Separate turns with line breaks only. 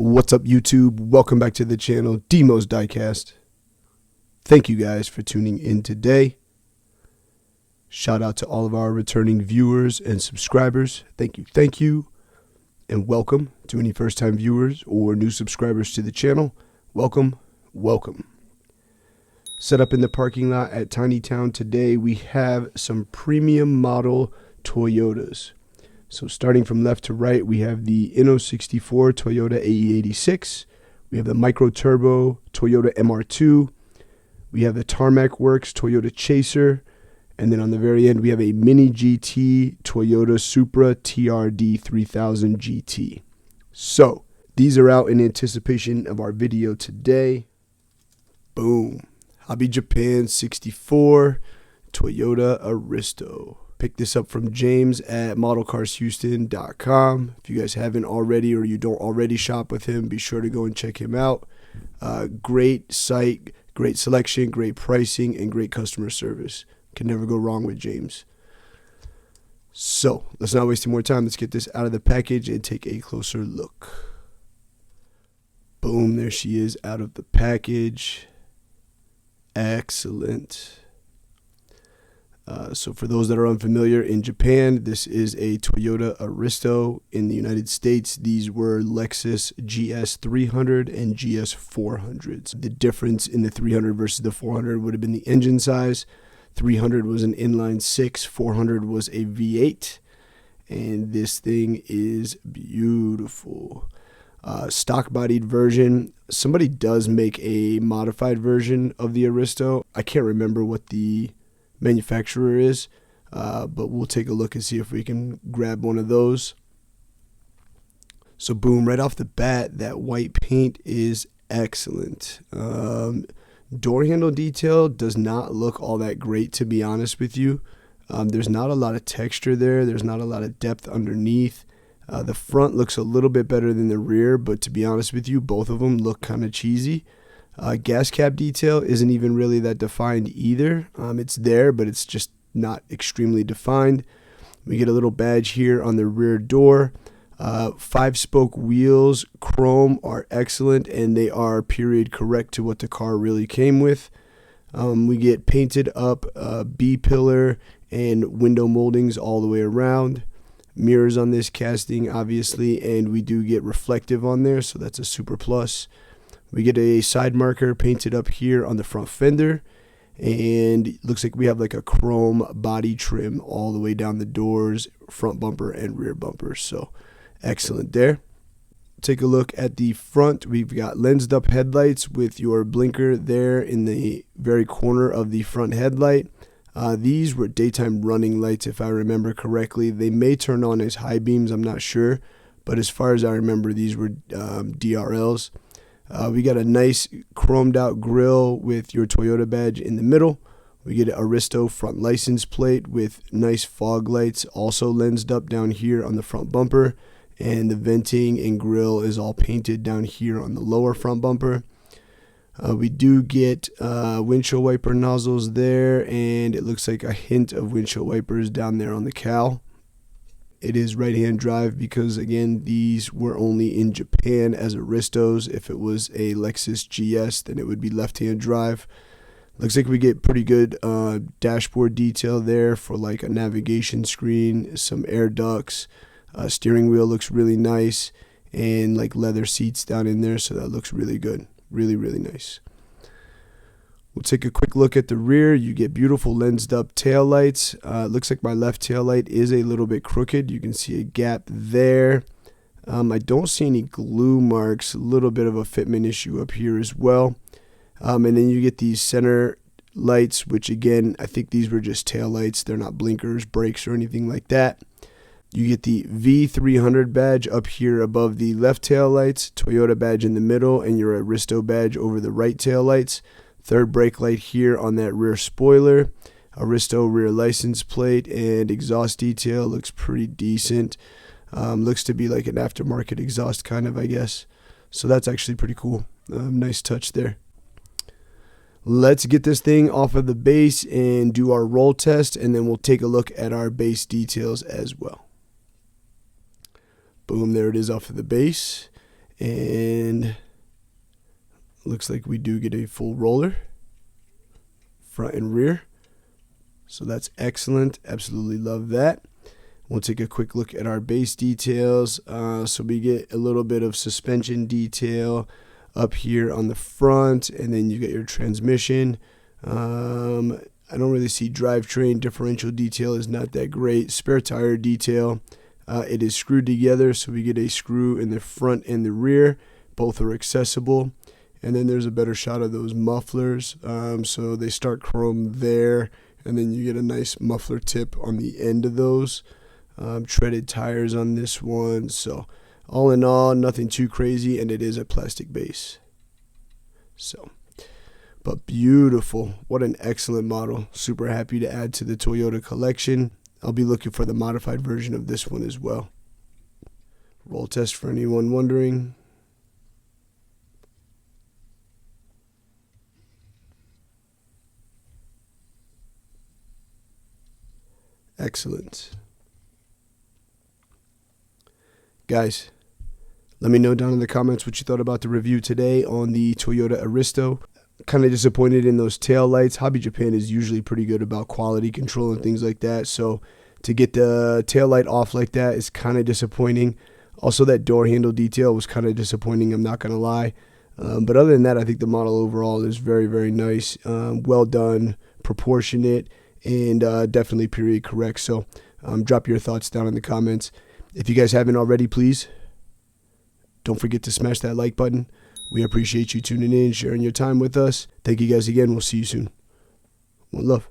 What's up, YouTube? Welcome back to the channel, Diecast. Thank you guys for tuning in today. Shout out to all of our returning viewers and subscribers. Thank you, and welcome to any first-time viewers or new subscribers to the channel. Welcome. Set up in the parking lot at Tiny Town today, we have some premium model Toyotas. So starting from left to right, we have the Inno64 Toyota AE86. We have the Micro Turbo Toyota MR2. We have the Tarmac Works Toyota Chaser. And then on the very end, we have a Mini GT Toyota Supra TRD 3000 GT. So these are out in anticipation of our video today. Boom. Hobby Japan 64 Toyota Aristo. Pick this up from James at modelcarshouston.com. If you guys haven't already or you don't already shop with him, be sure to go and check him out. Great site, great selection, great pricing, and great customer service. Can never go wrong with James. So let's not waste any more time. Let's get this out of the package and take a closer look. Boom, there she is out of the package. Excellent. So for those that are unfamiliar, in Japan, this is a Toyota Aristo. In the United States, these were Lexus GS300 and GS400s. The difference in the 300 versus the 400 would have been the engine size. 300 was an inline 6, 400 was a V8, and this thing is beautiful. Stock bodied version. Somebody does make a modified version of the Aristo. I can't remember what the manufacturer is, but we'll take a look and see if we can grab one of those. So boom, right off the bat, that white paint is excellent. Door handle detail does not look all that great, to be honest with you. There's not a lot of texture there. There's not a lot of depth underneath. The front looks a little bit better than the rear, but to be honest with you, both of them look kind of cheesy. Gas cap detail isn't even really that defined either. It's there, but it's just not extremely defined. We get a little badge here on the rear door. 5-spoke wheels, chrome, are excellent, and they are period correct to what the car really came with. We get painted up B-pillar and window moldings all the way around. Mirrors on this casting, obviously, and we do get reflective on there, so that's a super plus. We get a side marker painted up here on the front fender, and it looks like we have like a chrome body trim all the way down the doors, front bumper and rear bumper. So excellent there. Take a look at the front. We've got lensed up headlights with your blinker there in the very corner of the front headlight. These were daytime running lights, if I remember correctly. They may turn on as high beams, I'm not sure, but as far as I remember, these were DRLs. We got a nice chromed out grille with your Toyota badge in the middle. We get an Aristo front license plate with nice fog lights, also lensed up down here on the front bumper. And the venting and grille is all painted down here on the lower front bumper. We do get windshield wiper nozzles there, and it looks like a hint of windshield wipers down there on the cowl. It is right-hand drive because, again, these were only in Japan as Aristos. If it was a Lexus GS, then it would be left-hand drive. Looks like we get pretty good dashboard detail there for like a navigation screen, some air ducts. Steering wheel looks really nice, and like leather seats down in there, so that looks really good. Really, really nice. We'll take a quick look at the rear. You get beautiful lensed up tail lights. It looks like my left tail light is a little bit crooked. You can see a gap there. I don't see any glue marks. A little bit of a fitment issue up here as well. And then you get these center lights, which again, I think these were just tail lights. They're not blinkers, brakes, or anything like that. You get the V300 badge up here above the left tail lights, Toyota badge in the middle, and your Aristo badge over the right tail lights. Third brake light here on that rear spoiler. Aristo rear license plate and exhaust detail looks pretty decent. Looks to be like an aftermarket exhaust kind of, I guess. So that's actually pretty cool. Nice touch there. Let's get this thing off of the base and do our roll test, and then we'll take a look at our base details as well. Boom, there it is off of the base, and looks like we do get a full roller, front and rear. So that's excellent. Absolutely love that. We'll take a quick look at our base details. So we get a little bit of suspension detail up here on the front, and then you get your transmission. I don't really see drivetrain. Differential detail is not that great. Spare tire detail. It is screwed together, so we get a screw in the front and the rear. Both are accessible. And then there's a better shot of those mufflers. So they start chrome there, and then you get a nice muffler tip on the end of those. Treaded tires on this one. So all in all, nothing too crazy, and it is a plastic base. So, but beautiful. What an excellent model. Super happy to add to the Toyota collection. I'll be looking for the modified version of this one as well. Roll test for anyone wondering. Excellent. Guys, let me know down in the comments what you thought about the review today on the Toyota Aristo. Kind of disappointed in those tail lights. Hobby Japan is usually pretty good about quality control and things like that. So to get the tail light off like that is kind of disappointing. Also, that door handle detail was kind of disappointing, I'm not going to lie. But other than that, I think the model overall is very, very nice. Well done, proportionate, and definitely period correct. So drop your thoughts down in the comments. If you guys haven't already, please don't forget to smash that like button. We appreciate you tuning in, sharing your time with us. Thank you guys again. We'll see you soon. One love.